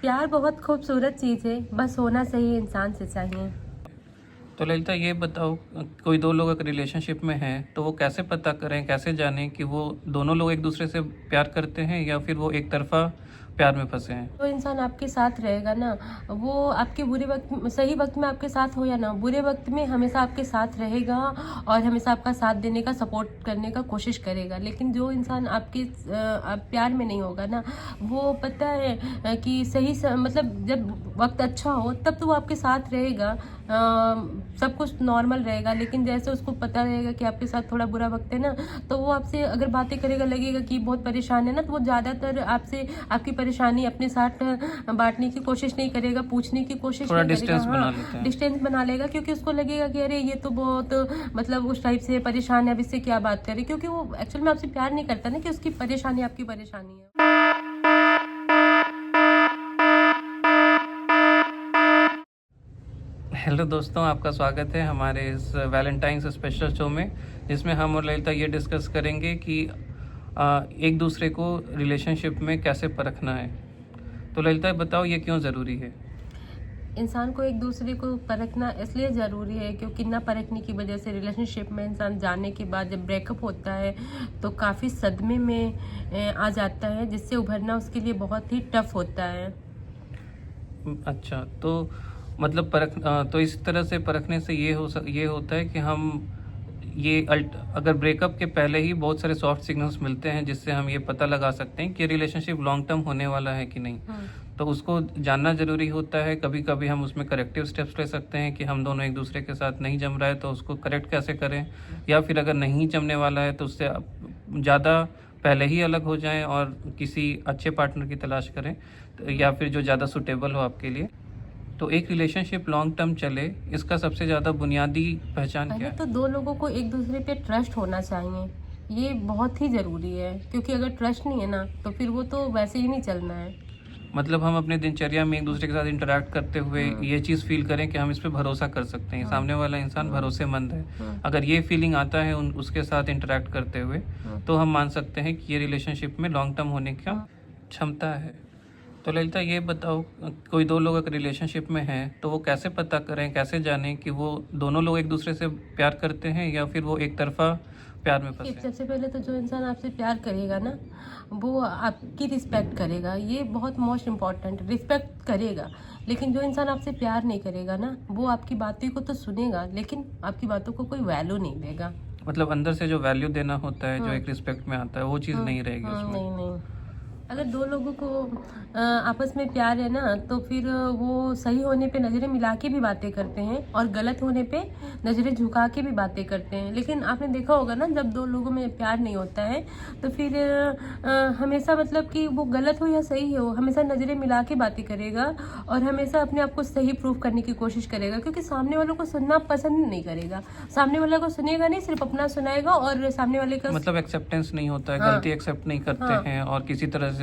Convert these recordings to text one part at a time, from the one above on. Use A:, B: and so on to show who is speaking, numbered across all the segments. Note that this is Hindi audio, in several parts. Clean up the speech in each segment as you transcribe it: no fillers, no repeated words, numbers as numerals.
A: प्यार बहुत खूबसूरत चीज़ है, बस होना सही इंसान से चाहिए।
B: तो ललिता ये बताओ, कोई दो लोग अगर रिलेशनशिप में हैं तो वो कैसे पता करें, कैसे जानें कि वो दोनों लोग एक दूसरे से प्यार करते हैं या फिर वो एक तरफा प्यार में फंसे हैं?
A: जो इंसान आपके साथ रहेगा ना, वो आपके बुरे वक्त सही वक्त में आपके साथ हो या ना, बुरे वक्त में हमेशा आपके साथ रहेगा और हमेशा आपका साथ देने का, सपोर्ट करने का कोशिश करेगा। लेकिन जो इंसान आपके आप प्यार में नहीं होगा ना, वो पता है कि मतलब जब वक्त अच्छा हो तब तो वो आपके साथ रहेगा, सब कुछ नॉर्मल रहेगा। लेकिन जैसे उसको पता रहेगा कि आपके साथ थोड़ा बुरा वक्त है ना, तो वो आपसे अगर बातें करेगा, लगेगा कि बहुत परेशान है ना, तो वो ज़्यादातर आपसे आपकी परेशानी अपने साथ बांटने की कोशिश नहीं करेगा, पूछने की कोशिश
B: थोड़ा
A: नहीं करेगा।
B: डिस्टेंस बना लेते हैं।
A: डिस्टेंस बना लेगा, क्योंकि उसको लगेगा कि अरे ये तो बहुत मतलब उस टाइप से परेशान है, अब इससे क्या बात करें, क्योंकि वो एक्चुअल में आपसे प्यार नहीं करता ना, कि उसकी परेशानी आपकी परेशानी है।
B: हेलो दोस्तों, आपका स्वागत है हमारे इस वैलेंटाइंस स्पेशल शो में, जिसमें हम और ललिता ये डिस्कस करेंगे कि एक दूसरे को रिलेशनशिप में कैसे परखना है। तो ललिता बताओ, ये क्यों ज़रूरी है?
A: इंसान को एक दूसरे को परखना इसलिए ज़रूरी है क्योंकि ना परखने की वजह से रिलेशनशिप में इंसान जाने के बाद जब ब्रेकअप होता है तो काफ़ी सदमे में आ जाता है, जिससे उभरना उसके लिए बहुत ही टफ होता है।
B: अच्छा, तो मतलब तो इस तरह से परखने से ये होता है कि हम अगर ब्रेकअप के पहले ही बहुत सारे सॉफ्ट सिग्नल्स मिलते हैं, जिससे हम ये पता लगा सकते हैं कि रिलेशनशिप लॉन्ग टर्म होने वाला है कि नहीं। तो उसको जानना ज़रूरी होता है। कभी कभी हम उसमें करेक्टिव स्टेप्स ले सकते हैं कि हम दोनों एक दूसरे के साथ नहीं जम रहा है तो उसको करेक्ट कैसे करें, या फिर अगर नहीं जमने वाला है तो उससे ज़्यादा पहले ही अलग हो जाएं और किसी अच्छे पार्टनर की तलाश करें, या फिर जो ज़्यादा सूटेबल हो आपके लिए। तो एक रिलेशनशिप लॉन्ग टर्म चले, इसका सबसे ज़्यादा बुनियादी पहचान क्या
A: पहले
B: है?
A: तो दो लोगों को एक दूसरे पे ट्रस्ट होना चाहिए, ये बहुत ही ज़रूरी है, क्योंकि अगर ट्रस्ट नहीं है ना तो फिर वो तो वैसे ही नहीं चलना है।
B: मतलब हम अपने दिनचर्या में एक दूसरे के साथ इंटरेक्ट करते हुए ये चीज़ फील करें कि हम इस पे भरोसा कर सकते हैं, सामने वाला इंसान भरोसेमंद है। अगर ये फीलिंग आता है उसके साथ इंटरेक्ट करते हुए, तो हम मान सकते हैं कि ये रिलेशनशिप में लॉन्ग टर्म होने का क्षमता है। तो ललिता ये बताओ, कोई दो लोग अगर रिलेशनशिप में हैं तो वो कैसे पता करें, कैसे जानें कि वो दोनों लोग एक दूसरे से प्यार करते हैं या फिर वो एक तरफा प्यार में फंसे हैं?
A: सबसे पहले तो जो इंसान आपसे प्यार करेगा ना, वो आपकी रिस्पेक्ट करेगा, ये बहुत मोस्ट इम्पॉर्टेंट, रिस्पेक्ट करेगा। लेकिन जो इंसान आपसे प्यार नहीं करेगा ना, वो आपकी बातों को तो सुनेगा लेकिन आपकी बातों को कोई वैल्यू नहीं देगा।
B: मतलब अंदर से जो वैल्यू देना होता है, जो एक रिस्पेक्ट में आता है, वो चीज़ नहीं रहेगी उसमें।
A: नहीं नहीं, अगर दो लोगों को आपस में प्यार है ना, तो फिर वो सही होने पे नज़रें मिला के भी बातें करते हैं और गलत होने पे नज़रें झुका के भी बातें करते हैं। लेकिन आपने देखा होगा ना, जब दो लोगों में प्यार नहीं होता है तो फिर हमेशा मतलब कि वो गलत हो या सही हो, हमेशा नज़रें मिला के बातें करेगा और हमेशा अपने आप को सही प्रूव करने की कोशिश करेगा, क्योंकि सामने वालों को सुनना पसंद नहीं करेगा। सामने वाले को सुनेगा नहीं, सिर्फ अपना सुनाएगा और सामने वाले का
B: मतलब एक्सेप्टेंस नहीं होता है, गलती एक्सेप्ट नहीं करते हैं और किसी तरह से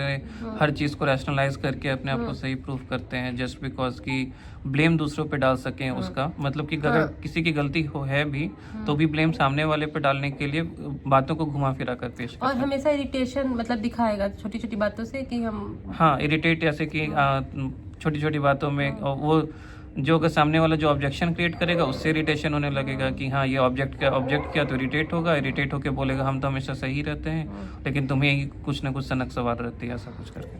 B: हर चीज़ को रैशनलाइज करके अपने आप को सही प्रूफ करते हैं, जस्ट बिकॉज कि ब्लेम दूसरों पे डाल सकें उसका। मतलब कि अगर किसी की गलती है भी तो भी ब्लेम सामने वाले पे डालने के लिए बातों को घुमा फिरा कर पेश करते
A: और हमेशा इरिटेशन मतलब दिखाएगा छोटी छोटी बातों से कि हम
B: हाँ, इरिटेट, जैसे कि छोटी छोटी बातों में वो जो अगर सामने वाला जो ऑब्जेक्शन क्रिएट करेगा उससे इरिटेशन होने लगेगा कि हाँ ये ऑब्जेक्ट किया तो इरिटेट होगा, इरिटेट होकर बोलेगा हम तो हमेशा सही रहते हैं लेकिन तुम्हें ही कुछ ना कुछ सनक सवार रहती है, ऐसा कुछ करके।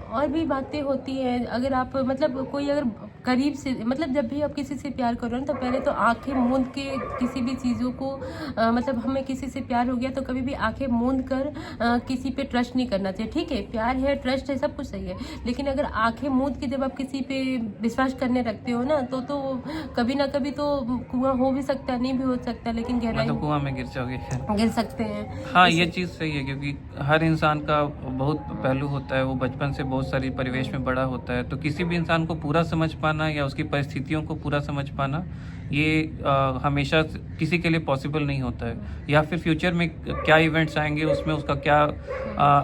A: और भी बातें होती हैं। अगर आप मतलब कोई अगर करीब से मतलब जब भी आप किसी से प्यार करो ना, तो पहले तो आंखें मूंद के किसी भी चीज़ों को मतलब हमें किसी से प्यार हो गया तो कभी भी आंखें मूंद कर किसी पे ट्रस्ट नहीं करना चाहिए। ठीक है, प्यार है, ट्रस्ट है, सब कुछ सही है, लेकिन अगर आंखें मूंद के जब आप किसी पे विश्वास करने रखते हो ना, तो कभी ना कभी तो कुआं हो भी सकता है, नहीं भी हो सकता, लेकिन गहराई
B: मतलब कुआं में गिर जाओगे।
A: गिर सकते हैं।
B: हाँ, ये चीज़ सही है, क्योंकि हर इंसान का बहुत पहलू होता है, वो बचपन से बहुत सारी परिवेश में बड़ा होता है, तो किसी भी इंसान को पूरा समझ पाना या उसकी परिस्थितियों को पूरा समझ पाना ये हमेशा किसी के लिए पॉसिबल नहीं होता है। या फिर फ्यूचर में क्या इवेंट्स आएंगे, उसमें उसका क्या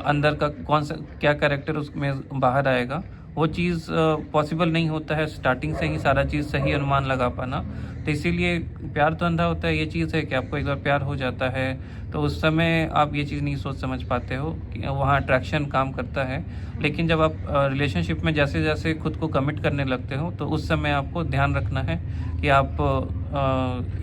B: अंदर का कौन सा क्या कैरेक्टर उसमें बाहर आएगा, वो चीज़ पॉसिबल नहीं होता है स्टार्टिंग से ही सारा चीज़ सही अनुमान लगा पाना। तो इसीलिए प्यार तो अंधा होता है, ये चीज़ है कि आपको एक बार प्यार हो जाता है तो उस समय आप ये चीज़ नहीं सोच समझ पाते हो कि वहाँ अट्रैक्शन काम करता है। लेकिन जब आप रिलेशनशिप में जैसे जैसे खुद को कमिट करने लगते हो तो उस समय आपको ध्यान रखना है कि आप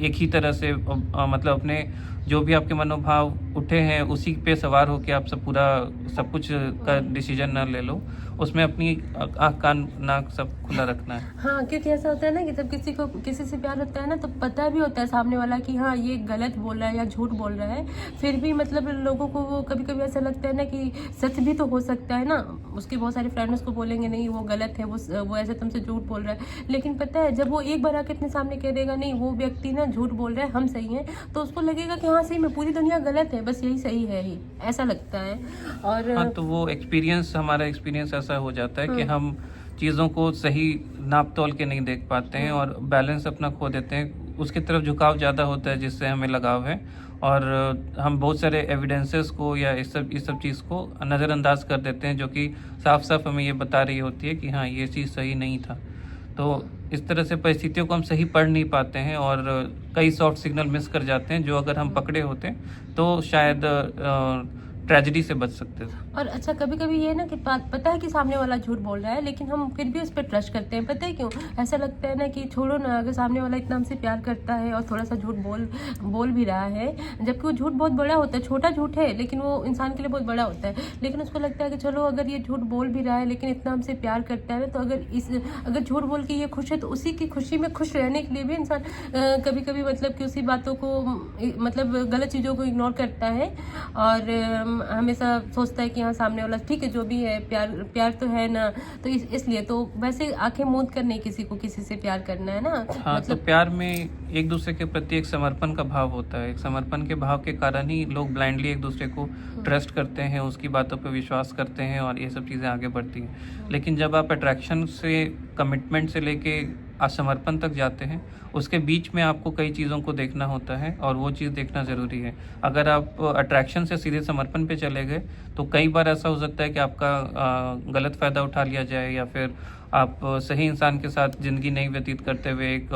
B: एक ही तरह से मतलब अपने जो भी आपके मनोभाव उठे हैं उसी पे सवार होके आप सब कुछ का डिसीजन ना ले लो। उसमें अपनी आँख कान नाक सब खुला रखना है।
A: हाँ, क्योंकि ऐसा होता है ना कि जब किसी से प्यार होता है ना तो पता भी होता है सामने वाला कि हाँ ये गलत बोल रहा है या झूठ बोल रहा है, फिर भी मतलब लोगों को वो कभी कभी ऐसा लगता है ना कि सच भी तो हो सकता है ना। उसके बहुत सारे फ्रेंड उसको बोलेंगे नहीं वो गलत है, वो ऐसे तुमसे झूठ बोल रहा है, लेकिन पता है जब वो एक बार आके अपने सामने कह देगा नहीं वो व्यक्ति ना झूठ बोल रहा है हम सही हैं, तो उसको लगेगा कि हाँ सही में पूरी दुनिया गलत है, बस यही सही है ही, ऐसा लगता है। और
B: हाँ, तो वो हमारा एक्सपीरियंस ऐसा हो जाता है कि हम चीज़ों को सही नाप तोल के नहीं देख पाते हैं और बैलेंस अपना खो देते हैं। उसकी तरफ झुकाव ज़्यादा होता है जिससे हमें लगाव है, और हम बहुत सारे एविडेंसेस को या इस सब चीज़ को नज़रअंदाज कर देते हैं जो कि साफ साफ हमें ये बता रही होती है कि हाँ ये चीज़ सही नहीं था। तो इस तरह से परिस्थितियों को हम सही पढ़ नहीं पाते हैं और कई सॉफ्ट सिग्नल मिस कर जाते हैं जो अगर हम पकड़े होते तो शायद ट्रेजेडी से बच सकते थे।
A: और अच्छा कभी कभी ये ना कि पता है कि सामने वाला झूठ बोल रहा है लेकिन हम फिर भी उस पर ट्रस्ट करते हैं, पता है क्यों? ऐसा लगता है ना कि छोड़ो ना, अगर सामने वाला इतना हमसे प्यार करता है और थोड़ा सा झूठ बोल भी रहा है, जबकि वो झूठ बहुत बड़ा होता है, छोटा झूठ है लेकिन वो इंसान के लिए बहुत बड़ा होता है, लेकिन उसको लगता है कि चलो अगर ये झूठ बोल भी रहा है लेकिन इतना हमसे प्यार करता है तो अगर झूठ बोल के ये खुश है तो उसी की खुशी में खुश रहने के लिए भी इंसान कभी कभी मतलब कि उसी बातों को मतलब गलत चीज़ों को इग्नोर करता है और हमेशा सोचता है कि हाँ सामने वाला ठीक है जो भी है, प्यार तो है ना, तो इसलिए तो वैसे आंखें मूंद कर नहीं किसी से प्यार करना है ना।
B: हाँ,
A: मतलब
B: तो प्यार में एक दूसरे के प्रति एक समर्पण का भाव होता है। एक समर्पण के भाव के कारण ही लोग ब्लाइंडली एक दूसरे को ट्रस्ट करते हैं, उसकी बातों पर विश्वास करते हैं और ये सब चीज़ें आगे बढ़ती हैं। लेकिन जब आप अट्रैक्शन से, कमिटमेंट से लेके असमर्पण तक जाते हैं, उसके बीच में आपको कई चीज़ों को देखना होता है और वो चीज़ देखना ज़रूरी है। अगर आप अट्रैक्शन से सीधे समर्पण पे चले गए तो कई बार ऐसा हो सकता है कि आपका गलत फ़ायदा उठा लिया जाए या फिर आप सही इंसान के साथ ज़िंदगी नहीं व्यतीत करते हुए एक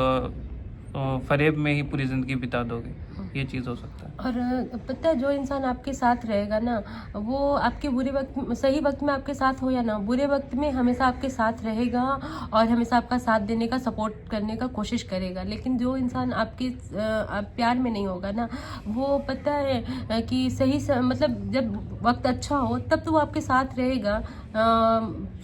B: फ़रेब में ही पूरी ज़िंदगी बिता दोगे, ये चीज़ हो सकता है।
A: और पता है जो इंसान आपके साथ रहेगा ना वो आपके सही वक्त में आपके साथ हो या ना, बुरे वक्त में हमेशा आपके साथ रहेगा और हमेशा आपका साथ देने का, सपोर्ट करने का कोशिश करेगा। लेकिन जो इंसान आप प्यार में नहीं होगा ना, वो पता है कि मतलब जब वक्त अच्छा हो तब तो वो आपके साथ रहेगा,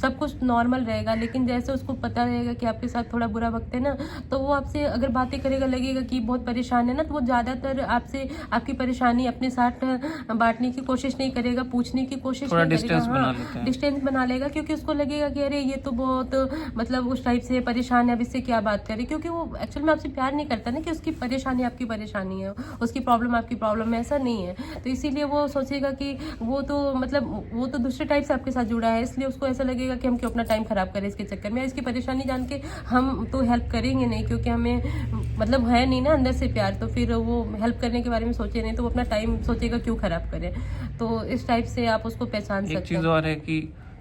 A: सब कुछ नॉर्मल रहेगा, लेकिन जैसे उसको पता रहेगा कि आपके साथ थोड़ा बुरा वक्त है ना तो वो आपसे अगर बातें करेगा, लगेगा कि बहुत परेशान है ना, तो वो ज़्यादातर आपसे आपकी परेशानी अपने साथ बांटने की कोशिश नहीं करेगा, पूछने की कोशिश नहीं करेगा, डिस्टेंस बना लेगा, क्योंकि उसको लगेगा कि अरे ये तो बहुत मतलब उस टाइप से परेशान है, अब इससे क्या बात करें, क्योंकि वो एक्चुअल में आपसे प्यार नहीं करता ना कि उसकी परेशानी आपकी परेशानी है, उसकी प्रॉब्लम आपकी प्रॉब्लम है, ऐसा नहीं है। तो इसीलिए वो सोचेगा कि वो तो दूसरे टाइप से आपके साथ जुड़ा है, इसलिए उसको ऐसा लगेगा कि हम क्यों अपना टाइम खराब करें इसके चक्कर में, इसकी परेशानी जान के हम तो हेल्प करेंगे नहीं, क्योंकि हमें मतलब है नहीं ना अंदर से प्यार, तो फिर वो हेल्प करने के बारे में सोचे नहीं तो वो अपना टाइम सोचेगा क्यों खराब करें। तो इस टाइप से आप उसको पहचान सकते हैं।
B: एक चीज़ और है कि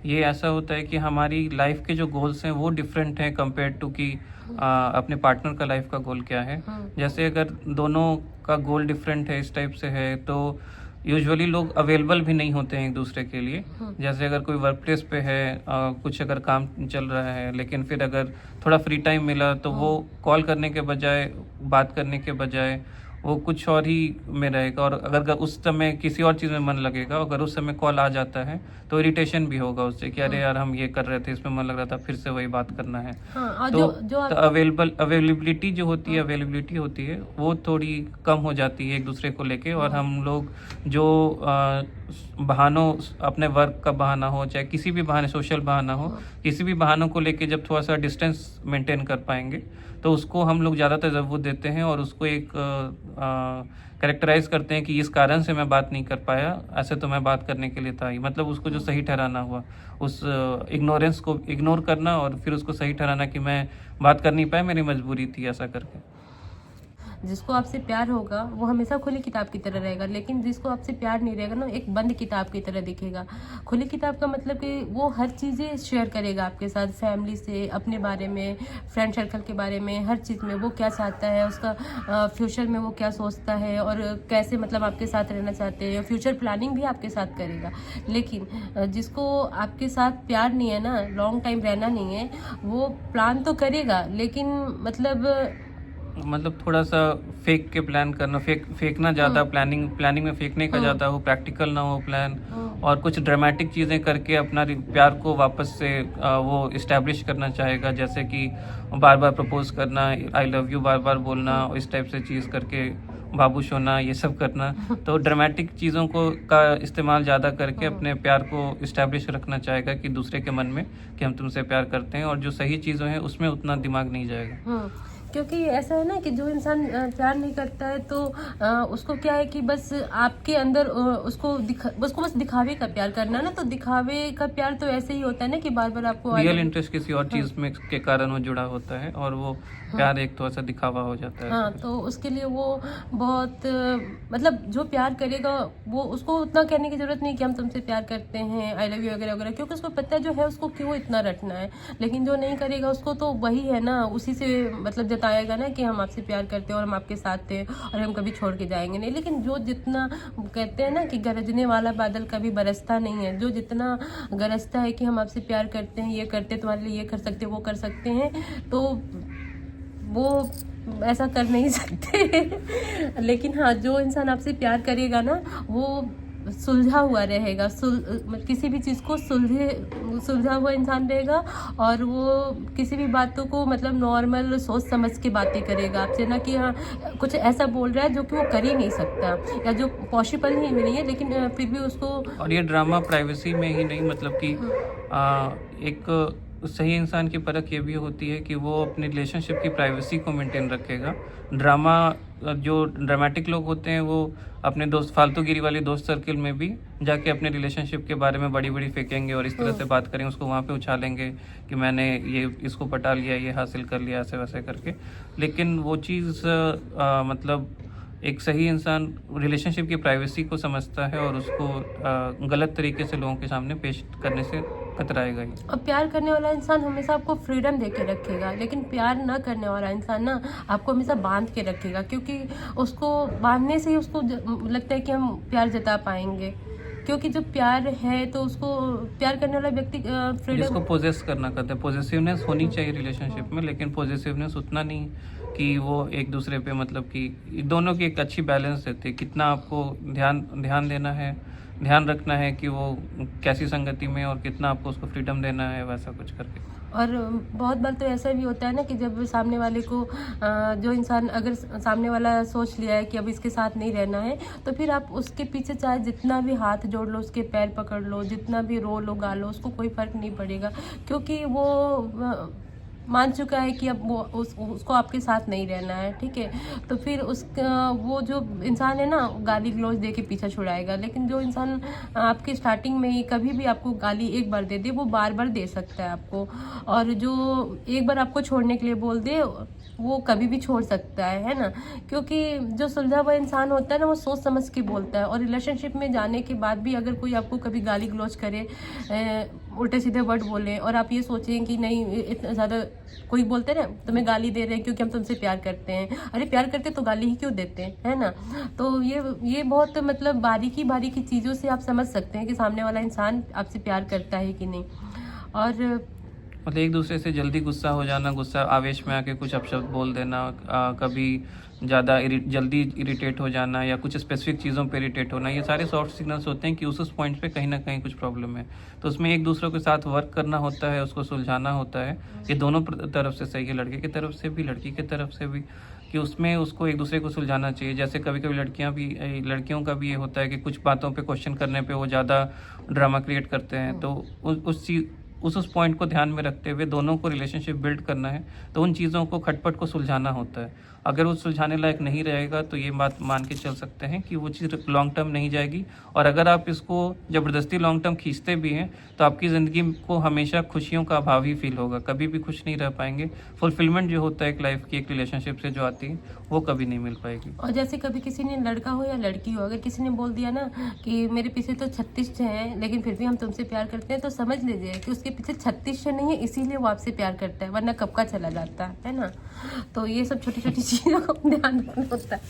B: ये ऐसा होता है कि हमारी लाइफ के जो गोल्स हैं वो डिफरेंट हैं कंपेयर टू कि अपने पार्टनर का लाइफ का गोल क्या है। जैसे अगर दोनों का गोल डिफरेंट है, इस टाइप से है, तो यूजुअली लोग अवेलेबल भी नहीं होते हैं एक दूसरे के लिए। जैसे अगर कोई वर्क प्लेस पे है, कुछ अगर काम चल रहा है, लेकिन फिर अगर थोड़ा फ्री टाइम मिला तो वो कॉल करने के बजाय, बात करने के बजाय वो कुछ और ही में रहेगा, और अगर उस समय किसी और चीज़ में मन लगेगा, अगर उस समय कॉल आ जाता है तो इरिटेशन भी होगा उससे कि अरे यार हम ये कर रहे थे, इसमें मन लग रहा था, फिर से वही बात करना है। तो अवेलेबिलिटी जो होती है, अवेलेबिलिटी होती है वो थोड़ी कम हो जाती है एक दूसरे को लेके, और हम लोग जो बहानों, अपने वर्क का बहाना हो चाहे किसी भी बहाने, सोशल बहाना हो, किसी भी बहानों को लेके जब थोड़ा सा डिस्टेंस मेंटेन कर पाएंगे तो उसको हम लोग ज़्यादातर ज़रूरत देते हैं और उसको एक कैरेक्टराइज करते हैं कि इस कारण से मैं बात नहीं कर पाया, ऐसे तो मैं बात करने के लिए था ही, मतलब उसको जो सही ठहराना हुआ, उस इग्नोरेंस को इग्नोर करना और फिर उसको सही ठहराना कि मैं बात कर नहीं पाया, मेरी मजबूरी थी ऐसा करके।
A: जिसको आपसे प्यार होगा वो हमेशा खुली किताब की तरह रहेगा, लेकिन जिसको आपसे प्यार नहीं रहेगा ना, एक बंद किताब की तरह दिखेगा। खुली किताब का मतलब कि वो हर चीज़ें शेयर करेगा आपके साथ, फैमिली से, अपने बारे में, फ्रेंड सर्कल के बारे में, हर चीज़ में वो क्या चाहता है, उसका फ्यूचर में वो क्या सोचता है और कैसे मतलब आपके साथ रहना चाहते हैं, फ्यूचर प्लानिंग भी आपके साथ करेगा। लेकिन जिसको आपके साथ प्यार नहीं है ना, लॉन्ग टाइम रहना नहीं है, वो प्लान तो करेगा लेकिन
B: मतलब थोड़ा सा फेक के प्लान करना, फेंकना ज़्यादा, प्लानिंग में फेंकने का ज़्यादा हो, प्रैक्टिकल ना हो प्लान, और कुछ ड्रामेटिक चीज़ें करके अपना प्यार को वापस से वो इस्टेब्लिश करना चाहेगा, जैसे कि बार बार प्रपोज करना, आई लव यू बार बार बोलना, इस टाइप से चीज़ करके बाबूश होना, ये सब करना। तो ड्रामेटिक चीज़ों को का इस्तेमाल ज़्यादा करके अपने प्यार को इस्टेब्लिश रखना चाहेगा कि दूसरे के मन में कि हम तुमसे प्यार करते हैं, और जो सही चीज़ें हैं उसमें उतना दिमाग नहीं जाएगा।
A: क्योंकि ऐसा है ना कि जो इंसान प्यार नहीं करता है तो उसको क्या है कि बस आपके अंदर उसको बस दिखावे का प्यार करना है ना, तो दिखावे का प्यार तो ऐसे ही होता है ना कि बार बार आपको
B: रियल इंटरेस्ट किसी और चीज में के कारण वो जुड़ा होता है, और वो प्यार एक थोड़ा सा दिखावा हो जाता है।
A: हाँ, तो उसके लिए वो बहुत मतलब जो प्यार करेगा वो, उसको उतना कहने की जरूरत नहीं कि हम तुमसे प्यार करते हैं, आई लव यू वगैरह वगैरह, क्योंकि उसको पता है जो है उसको क्यों इतना रटना है। लेकिन जो नहीं करेगा उसको तो वही है ना, उसी से मतलब जताएगा ना कि हम आपसे प्यार करते हैं और हम आपके साथ थे और हम कभी छोड़ के जाएंगे नहीं। लेकिन जो जितना कहते हैं ना कि गरजने वाला बादल कभी बरसता नहीं है, जो जितना गरजता है कि हम आपसे प्यार करते हैं, ये करते, तुम्हारे लिए ये कर सकते, वो कर सकते हैं, तो वो ऐसा कर नहीं सकते। लेकिन हाँ, जो इंसान आपसे प्यार करेगा ना, वो सुलझा हुआ रहेगा, किसी भी चीज़ को सुलझा हुआ इंसान रहेगा, और वो किसी भी बातों को मतलब नॉर्मल सोच समझ के बातें करेगा आपसे, ना कि हाँ कुछ ऐसा बोल रहा है जो कि वो कर ही नहीं सकता या जो पॉसिबल ही नहीं है, लेकिन फिर भी उसको। और
B: ये ड्रामा प्राइवेसी में ही नहीं, मतलब कि एक सही इंसान की परख ये भी होती है कि वो अपने रिलेशनशिप की प्राइवेसी को मेंटेन रखेगा। ड्रामा जो ड्रामेटिक लोग होते हैं वो अपने दोस्त, फालतूगिरी वाले दोस्त सर्कल में भी जाके अपने रिलेशनशिप के बारे में बड़ी बड़ी फेंकेंगे और इस तरह से बात करेंगे, उसको वहाँ पे उछालेंगे कि मैंने ये इसको पटा लिया, ये हासिल कर लिया, ऐसे वैसे करके। लेकिन वो चीज़ मतलब एक सही इंसान रिलेशनशिप की प्राइवेसी को समझता है और उसको गलत तरीके से लोगों के सामने पेश करने से कतराएगा ही।
A: और प्यार करने वाला इंसान हमेशा आपको फ्रीडम दे के रखेगा, लेकिन प्यार ना करने वाला इंसान ना आपको हमेशा बांध के रखेगा, क्योंकि उसको बांधने से ही उसको लगता है कि हम प्यार जता पाएंगे। क्योंकि जो प्यार है तो उसको प्यार करने वाला व्यक्ति फ्रीडम,
B: जिसको पोजेस करना कहते हैं, पोजेसिवनेस होनी चाहिए रिलेशनशिप में, लेकिन पोजेसिवनेस उतना नहीं कि वो एक दूसरे पे, मतलब कि दोनों की एक अच्छी बैलेंस रहती है, कितना आपको ध्यान देना है, ध्यान रखना है कि वो कैसी संगति में, और कितना आपको उसको फ्रीडम देना है, वैसा कुछ करके।
A: और बहुत बार तो ऐसा भी होता है ना कि जब सामने वाले को जो इंसान, अगर सामने वाला सोच लिया है कि अब इसके साथ नहीं रहना है, तो फिर आप उसके पीछे चाहे जितना भी हाथ जोड़ लो, उसके पैर पकड़ लो, जितना भी रो लो, गा लो, उसको कोई फर्क नहीं पड़ेगा, क्योंकि वो मान चुका है कि अब वो उसको आपके साथ नहीं रहना है। ठीक है, तो फिर वो जो इंसान है ना, गाली गलौज दे के पीछा छुड़ाएगा। लेकिन जो इंसान आपके स्टार्टिंग में ही कभी भी आपको गाली एक बार दे दे, वो बार बार दे सकता है आपको, और जो एक बार आपको छोड़ने के लिए बोल दे, वो कभी भी छोड़ सकता है ना। क्योंकि जो सुलझा हुआ इंसान होता है ना, वो सोच समझ के बोलता है, और रिलेशनशिप में जाने के बाद भी अगर कोई आपको कभी गाली गलौज करे, उल्टे सीधे वर्ड बोले, और आप ये सोचें कि नहीं, इतना ज़्यादा कोई बोलते हैं ना, तुम्हें गाली दे रहे हैं क्योंकि हम तुमसे प्यार करते हैं, अरे प्यार करते तो गाली ही क्यों देते हैं, है ना। तो ये बहुत मतलब बारीकी चीज़ों से आप समझ सकते हैं कि सामने वाला इंसान आपसे प्यार करता है कि नहीं। और
B: मतलब एक दूसरे से जल्दी गुस्सा हो जाना, गुस्सा आवेश में आके कुछ अपशब्द बोल देना, कभी ज़्यादा जल्दी इरिटेट हो जाना, या कुछ स्पेसिफिक चीज़ों पे इरिटेट होना, ये सारे सॉफ्ट सिग्नल्स होते हैं कि उस पॉइंट पे कहीं ना कहीं कुछ प्रॉब्लम है। तो उसमें एक दूसरे के साथ वर्क करना होता है, उसको सुलझाना होता है। ये दोनों तरफ से सही है, लड़के की तरफ से भी, लड़की की तरफ से भी, कि उसमें उसको एक दूसरे को सुलझाना चाहिए। जैसे कभी कभी लड़कियों का भी ये होता है कि कुछ बातों पे क्वेश्चन करने पे वो ज़्यादा ड्रामा क्रिएट करते हैं, तो उस पॉइंट को ध्यान में रखते हुए दोनों को रिलेशनशिप बिल्ड करना है, तो उन चीज़ों को खटपट को सुलझाना होता है। अगर वो सुलझाने लायक नहीं रहेगा तो ये बात मान के चल सकते हैं कि वो चीज़ लॉन्ग टर्म नहीं जाएगी। और अगर आप इसको ज़बरदस्ती लॉन्ग टर्म खींचते भी हैं तो आपकी ज़िंदगी को हमेशा खुशियों का अभाव ही फील होगा, कभी भी खुश नहीं रह पाएंगे। फुलफिलमेंट जो होता है एक लाइफ की, एक रिलेशनशिप से जो आती है, वो कभी नहीं मिल पाएगी।
A: और जैसे कभी किसी ने, लड़का हो या लड़की हो, अगर किसी ने बोल दिया ना कि मेरे पीछे तो 36 हैं लेकिन फिर भी हम तुमसे प्यार करते हैं, तो समझ लीजिए कि उसके पीछे 36 नहीं है, इसीलिए वो आपसे प्यार करता है, वरना कब का चला जाता है ना। तो ये सब छोटी छोटी चीज़ों को ध्यान रखना होता है,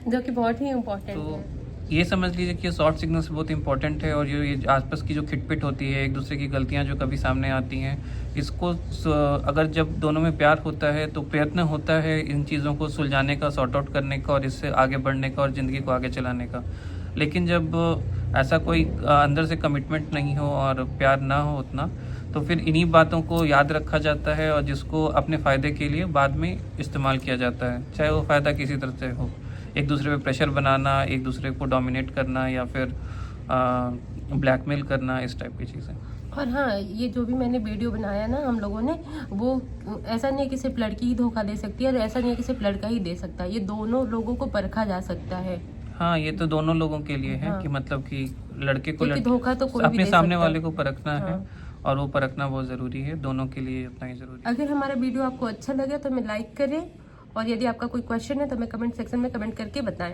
A: जो कि बहुत ही इम्पोर्टेंट
B: तो
A: है।
B: ये समझ लीजिए कि शॉर्ट सिग्नल्स बहुत इंपॉर्टेंट है। और ये आसपास की जो खिटपिट होती है, एक दूसरे की गलतियां जो कभी सामने आती हैं, इसको अगर जब दोनों में प्यार होता है तो प्रयत्न होता है इन चीज़ों को सुलझाने का, सॉर्ट आउट करने का और इससे आगे बढ़ने का और ज़िंदगी को आगे चलाने का। लेकिन जब ऐसा कोई अंदर से कमिटमेंट नहीं हो और प्यार ना हो उतना, तो फिर इन्हीं बातों को याद रखा जाता है और जिसको अपने फ़ायदे के लिए बाद में इस्तेमाल किया जाता है, चाहे वो फ़ायदा किसी तरह से हो। एक दूसरे पे प्रेशर बनाना, एक दूसरे को डोमिनेट करना या फिर ब्लैकमेल करना, इस टाइप की चीज़ें।
A: और हाँ, ये जो भी मैंने वीडियो बनाया ना हम लोगों ने, वो ऐसा नहीं है कि सिर्फ लड़की ही धोखा दे सकती है और ऐसा नहीं है कि सिर्फ लड़का ही दे सकता है, ये दोनों लोगों को परखा जा सकता है।
B: हाँ, ये तो दोनों लोगों के लिए है
A: हाँ।
B: कि मतलब कि लड़के को
A: क्योंकि धोखा तो कोई भी
B: अपने
A: दे
B: सामने
A: सकता है।
B: वाले को परखना है,
A: हाँ।
B: और वो परखना बहुत ज़रूरी है, दोनों के लिए उतना ही ज़रूरी है।
A: अगर हमारा वीडियो आपको अच्छा लगे तो हमें लाइक करें, और यदि आपका कोई क्वेश्चन है तो हमें कमेंट सेक्शन में कमेंट करके बताएं।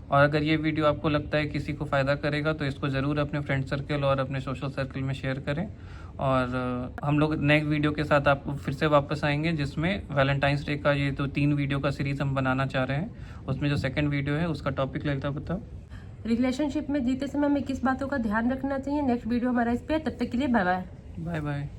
B: और अगर ये वीडियो आपको लगता है किसी को फ़ायदा करेगा तो इसको ज़रूर अपने फ्रेंड सर्कल और अपने सोशल सर्कल में शेयर करें। और हम लोग नए वीडियो के साथ आपको फिर से वापस आएंगे, जिसमें वैलेंटाइंस डे का ये तो 3 वीडियो का सीरीज़ हम बनाना चाह रहे हैं। उसमें जो सेकंड वीडियो है उसका टॉपिक लगता, बताओ।
A: रिलेशनशिप में जीते समय हमें किस बातों का ध्यान रखना चाहिए, नेक्स्ट वीडियो हमारा इस पे है। तब तक के लिए बाय बाय।
B: Bye bye.